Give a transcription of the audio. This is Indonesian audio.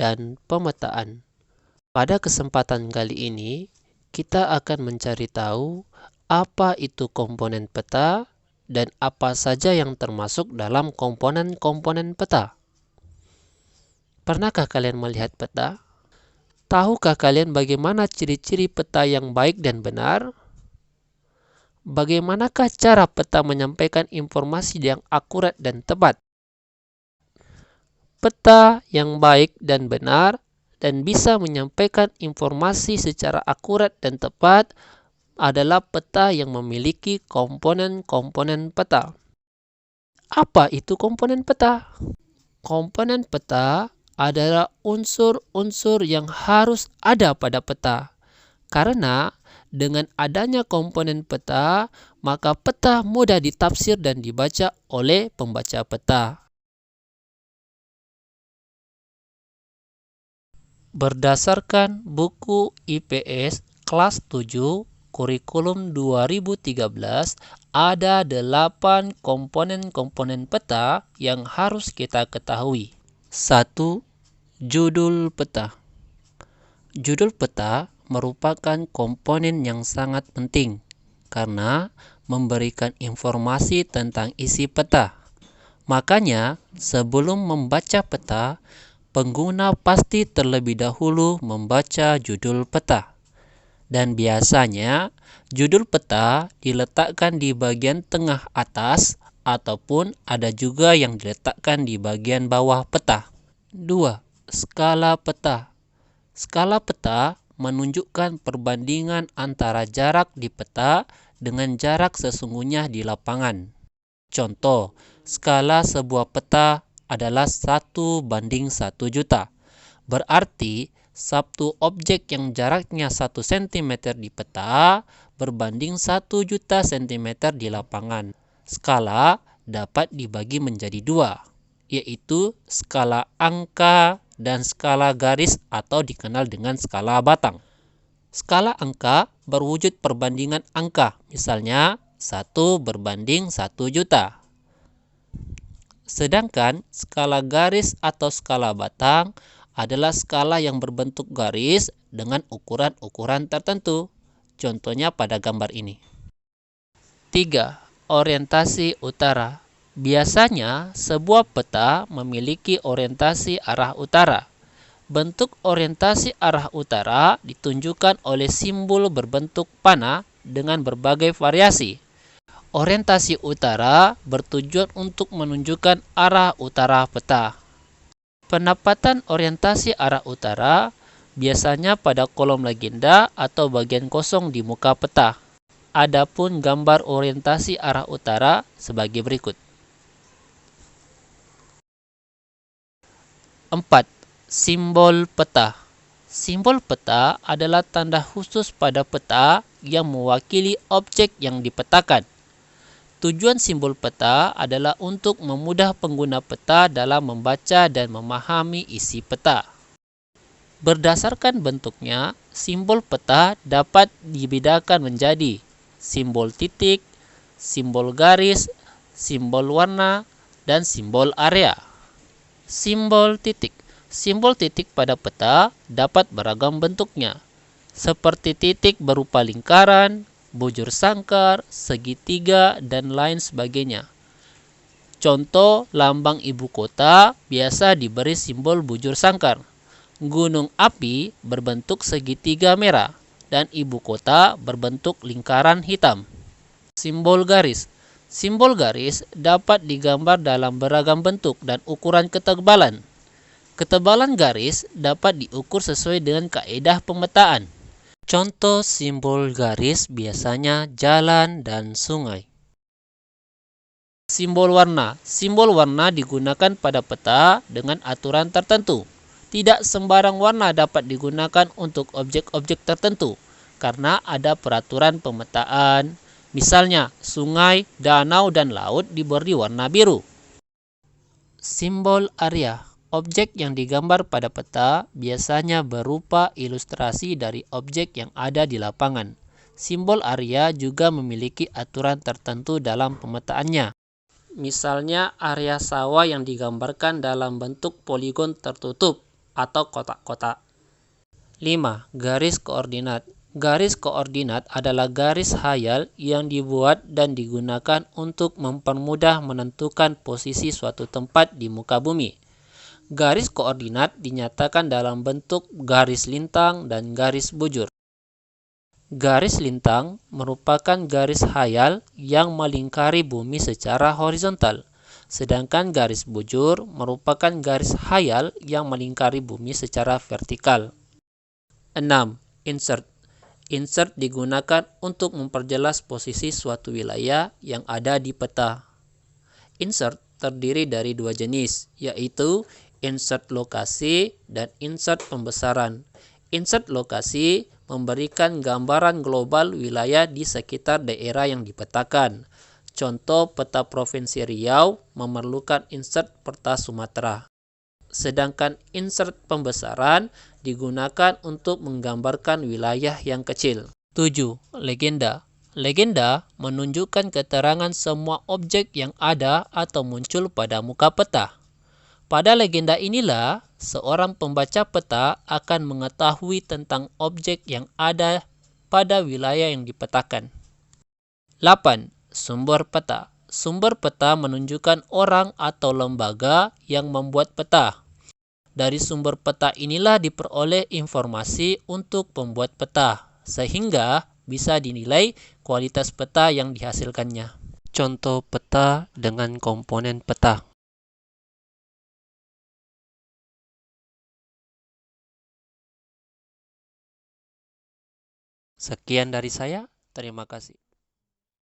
dan pemetaan. Pada kesempatan kali ini, kita akan mencari tahu apa itu komponen peta dan apa saja yang termasuk dalam komponen-komponen peta. Pernahkah kalian melihat peta? Tahukah kalian bagaimana ciri-ciri peta yang baik dan benar? Bagaimanakah cara peta menyampaikan informasi yang akurat dan tepat? Peta yang baik dan benar dan bisa menyampaikan informasi secara akurat dan tepat adalah peta yang memiliki komponen-komponen peta. Apa itu komponen peta? Komponen peta adalah unsur-unsur yang harus ada pada peta. Karena dengan adanya komponen peta, maka peta mudah ditafsir dan dibaca oleh pembaca peta. Berdasarkan buku IPS kelas 7 kurikulum 2013, ada 8 komponen-komponen peta yang harus kita ketahui. 1. Judul peta. Judul peta merupakan komponen yang sangat penting karena memberikan informasi tentang isi peta. Makanya, sebelum membaca peta, pengguna pasti terlebih dahulu membaca judul peta. Dan biasanya, judul peta diletakkan di bagian tengah atas ataupun ada juga yang diletakkan di bagian bawah peta. 2. Skala peta. Skala peta menunjukkan perbandingan antara jarak di peta dengan jarak sesungguhnya di lapangan. Contoh, skala sebuah peta adalah 1:1 juta. Berarti, satu objek yang jaraknya 1 cm di peta berbanding 1 juta cm di lapangan. Skala dapat dibagi menjadi 2, yaitu skala angka dan skala garis atau dikenal dengan skala batang. Skala angka berwujud perbandingan angka, misalnya 1:1 juta. Sedangkan skala garis atau skala batang adalah skala yang berbentuk garis dengan ukuran-ukuran tertentu. Contohnya pada gambar ini. 3. Orientasi utara. Biasanya, sebuah peta memiliki orientasi arah utara. Bentuk orientasi arah utara ditunjukkan oleh simbol berbentuk panah dengan berbagai variasi. Orientasi utara bertujuan untuk menunjukkan arah utara peta. Penempatan orientasi arah utara biasanya pada kolom legenda atau bagian kosong di muka peta. Adapun gambar orientasi arah utara sebagai berikut. 4. Simbol peta. Simbol peta adalah tanda khusus pada peta yang mewakili objek yang dipetakan. Tujuan simbol peta adalah untuk memudah pengguna peta dalam membaca dan memahami isi peta. Berdasarkan bentuknya, simbol peta dapat dibedakan menjadi simbol titik, simbol garis, simbol warna, dan simbol area. Simbol titik. Simbol titik pada peta dapat beragam bentuknya, seperti titik berupa lingkaran, bujur sangkar, segitiga, dan lain sebagainya. Contoh, lambang ibu kota biasa diberi simbol bujur sangkar. Gunung api berbentuk segitiga merah, dan ibu kota berbentuk lingkaran hitam. Simbol garis. Simbol garis dapat digambar dalam beragam bentuk dan ukuran ketebalan. Ketebalan garis dapat diukur sesuai dengan kaedah pemetaan. Contoh simbol garis biasanya jalan dan sungai. Simbol warna. Simbol warna digunakan pada peta dengan aturan tertentu. Tidak sembarang warna dapat digunakan untuk objek-objek tertentu karena ada peraturan pemetaan. Misalnya, sungai, danau, dan laut diberi warna biru. Simbol area. Objek yang digambar pada peta biasanya berupa ilustrasi dari objek yang ada di lapangan. Simbol area juga memiliki aturan tertentu dalam pemetaannya. Misalnya, area sawah yang digambarkan dalam bentuk poligon tertutup atau kotak-kotak. 5. Garis koordinat. Garis koordinat adalah garis khayal yang dibuat dan digunakan untuk mempermudah menentukan posisi suatu tempat di muka bumi. Garis koordinat dinyatakan dalam bentuk garis lintang dan garis bujur. Garis lintang merupakan garis khayal yang melingkari bumi secara horizontal, sedangkan garis bujur merupakan garis khayal yang melingkari bumi secara vertikal. 6. Insert. Insert digunakan untuk memperjelas posisi suatu wilayah yang ada di peta. Insert terdiri dari dua jenis, yaitu insert lokasi dan insert pembesaran. Insert lokasi memberikan gambaran global wilayah di sekitar daerah yang dipetakan. Contoh peta Provinsi Riau memerlukan insert peta Sumatera. Sedangkan insert pembesaran digunakan untuk menggambarkan wilayah yang kecil. 7. Legenda. Legenda menunjukkan keterangan semua objek yang ada atau muncul pada muka peta. Pada legenda inilah, seorang pembaca peta akan mengetahui tentang objek yang ada pada wilayah yang dipetakan. 8. Sumber peta. Sumber peta menunjukkan orang atau lembaga yang membuat peta. Dari sumber peta inilah diperoleh informasi untuk pembuat peta, sehingga bisa dinilai kualitas peta yang dihasilkannya. Contoh peta dengan komponen peta. Sekian dari saya, terima kasih.